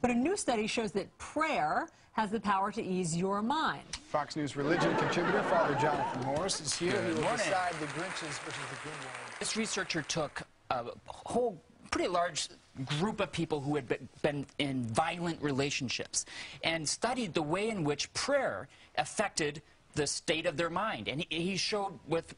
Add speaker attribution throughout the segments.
Speaker 1: But a new study shows that prayer has the power to ease your mind.
Speaker 2: Fox News religion contributor Father Jonathan Morris is here. He will decide the Grinches versus the good ones.
Speaker 3: This researcher took a whole pretty large group of people who had been in violent relationships and studied the way in which prayer affected the state of their mind. And he showed with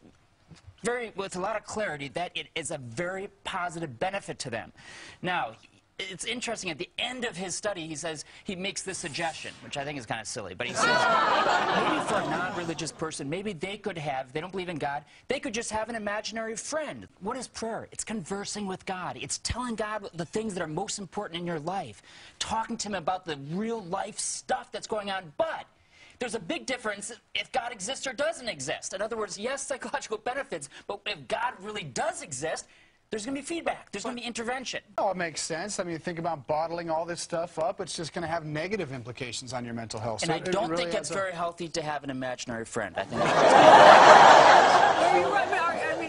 Speaker 3: a lot of clarity that it is a very positive benefit to them. Now, it's interesting, at the end of his study, he says, he makes this suggestion, which I think is kind of silly, but he says, maybe for a non-religious person, maybe they could have, they don't believe in God, they could just have an imaginary friend. What is prayer? It's conversing with God. It's telling God the things that are most important in your life, talking to him about the real life stuff that's going on, but there's a big difference if God exists or doesn't exist. In other words, yes, psychological benefits, but if God really does exist, there's going to be feedback. There's going to be intervention.
Speaker 2: Oh, it makes sense. I mean, think about bottling all this stuff up. It's just going to have negative implications on your mental health.
Speaker 3: And
Speaker 2: so
Speaker 3: I don't
Speaker 2: really
Speaker 3: think it's very healthy to have an imaginary friend. I think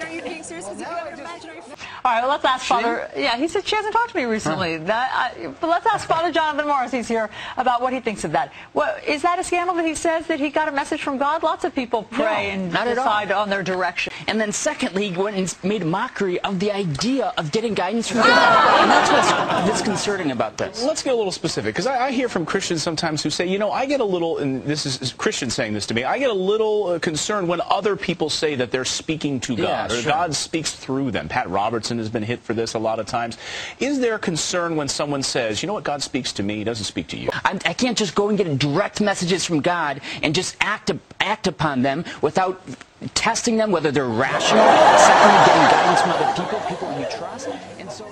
Speaker 1: are you being serious? Well, if you have an imaginary friend?
Speaker 4: All right, well, let's ask Father. Yeah, he said she hasn't talked to me recently. But let's ask Father Jonathan Morris. He's here about what he thinks of that. Well, is that a scandal that he says that he got a message from God? Lots of people pray and decide on their direction.
Speaker 3: And then secondly, he went and made a mockery of the idea of getting guidance from God. And that's what's disconcerting about this.
Speaker 5: Let's get a little specific, because I hear from Christians sometimes who say, you know, I get a little, and this is Christians saying this to me, I get a little concerned when other people say that they're speaking to God, or God speaks through them. Pat Robertson has been hit for this a lot of times. Is there concern when someone says, you know what, God speaks to me, he doesn't speak to you?
Speaker 3: I can't just go and get direct messages from God and just act upon them without testing them, whether they're rational, secondly, getting guidance from other people you trust. And so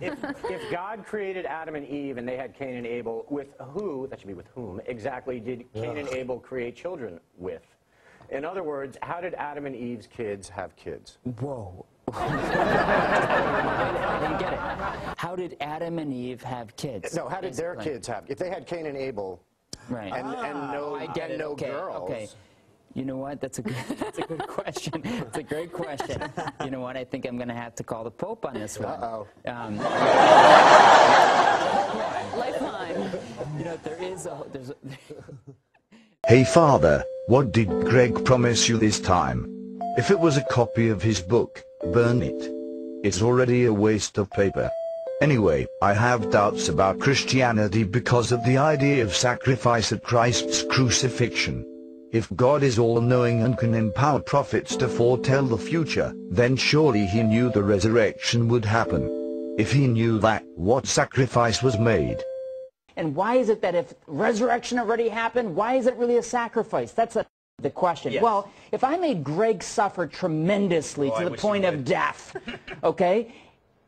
Speaker 6: if God created Adam and Eve and they had Cain and Abel, with who, that should be with whom, exactly did Cain and Abel create children with? In other words, how did Adam and Eve's kids have kids?
Speaker 3: Whoa. I didn't get it. How did Adam and Eve have kids?
Speaker 6: No, how did their kids have? If they had Cain and Abel,
Speaker 3: right,
Speaker 6: and no girls.
Speaker 3: Okay. You know what? That's a good question. It's a great question. You know what? I think I'm going to have to call the Pope on this one.
Speaker 6: Uh-oh.
Speaker 1: Lifeline.
Speaker 3: You know, there's a
Speaker 7: Hey Father, what did Greg promise you this time? If it was a copy of his book, burn it. It's already a waste of paper. Anyway, I have doubts about Christianity because of the idea of sacrifice at Christ's crucifixion. If God is all-knowing and can empower prophets to foretell the future, then surely he knew the resurrection would happen. If he knew that, what sacrifice was made?
Speaker 8: And why is it that if resurrection already happened, why is it really a sacrifice? That's the question.
Speaker 5: Yes.
Speaker 8: Well, if I made Greg suffer tremendously to the point of death, okay,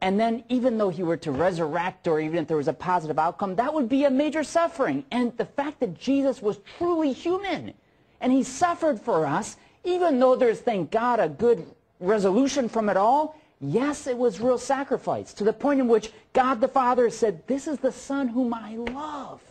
Speaker 8: and then even though he were to resurrect or even if there was a positive outcome, that would be a major suffering. And the fact that Jesus was truly human and he suffered for us, even though there's, thank God, a good resolution from it all, yes, it was real sacrifice, to the point in which God the Father said, this is the Son whom I love.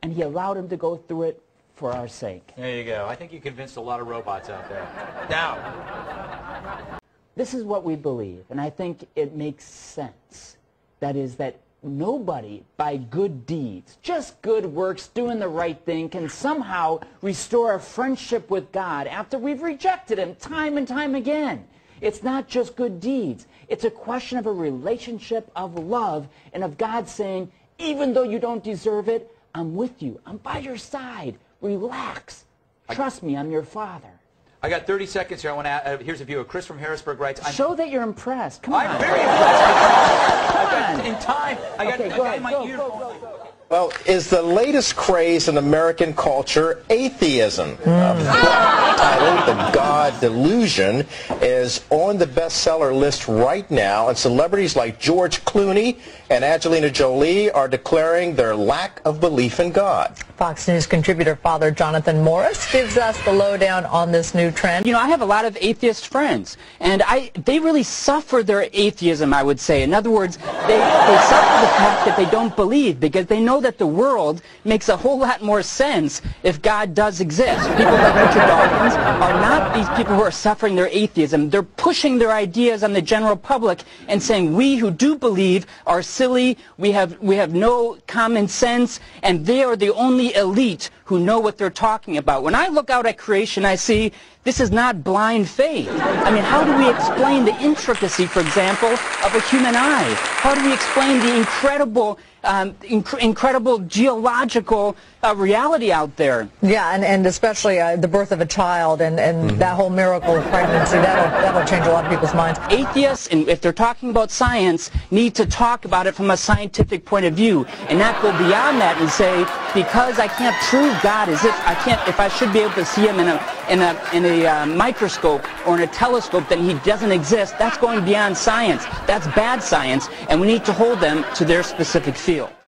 Speaker 8: And he allowed him to go through it for our sake.
Speaker 9: There you go. I think you convinced a lot of robots out there. Now,
Speaker 8: this is what we believe, and I think it makes sense. That is that nobody, by good deeds, just good works, doing the right thing, can somehow restore a friendship with God after we've rejected him time and time again. It's not just good deeds. It's a question of a relationship of love and of God saying, even though you don't deserve it, I'm with you. I'm by your side. Relax. Trust me, I'm your father.
Speaker 9: I got 30 seconds here. I want to here's a viewer. Chris from Harrisburg writes,
Speaker 8: show that you're impressed. Come on.
Speaker 9: I'm very impressed. In time. I got my earphone.
Speaker 10: Well, is the latest craze in American culture atheism? A book titled The God Delusion is on the bestseller list right now, and celebrities like George Clooney and Angelina Jolie are declaring their lack of belief in God.
Speaker 11: Fox News contributor Father Jonathan Morris gives us the lowdown on this new trend.
Speaker 12: You know, I have a lot of atheist friends, and they really suffer their atheism, I would say. In other words, they suffer the fact that they don't believe, because they know that the world makes a whole lot more sense if God does exist. People like Richard Dawkins are not these people who are suffering their atheism. They're pushing their ideas on the general public and saying, we who do believe are silly, we have no common sense, and they are the only elite who know what they're talking about. When I look out at creation, I see this is not blind faith. I mean, how do we explain the intricacy, for example, of a human eye? How do we explain the incredible geological reality out there?
Speaker 11: Yeah, and especially the birth of a child and that whole miracle of pregnancy, that'll change a lot of people's minds.
Speaker 12: Atheists, and if they're talking about science, need to talk about it from a scientific point of view and not go beyond that and say, because I can't prove God as if I should be able to see him in a microscope or in a telescope, then he doesn't exist. That's going beyond science. That's bad science, and we need to hold them to their specific field.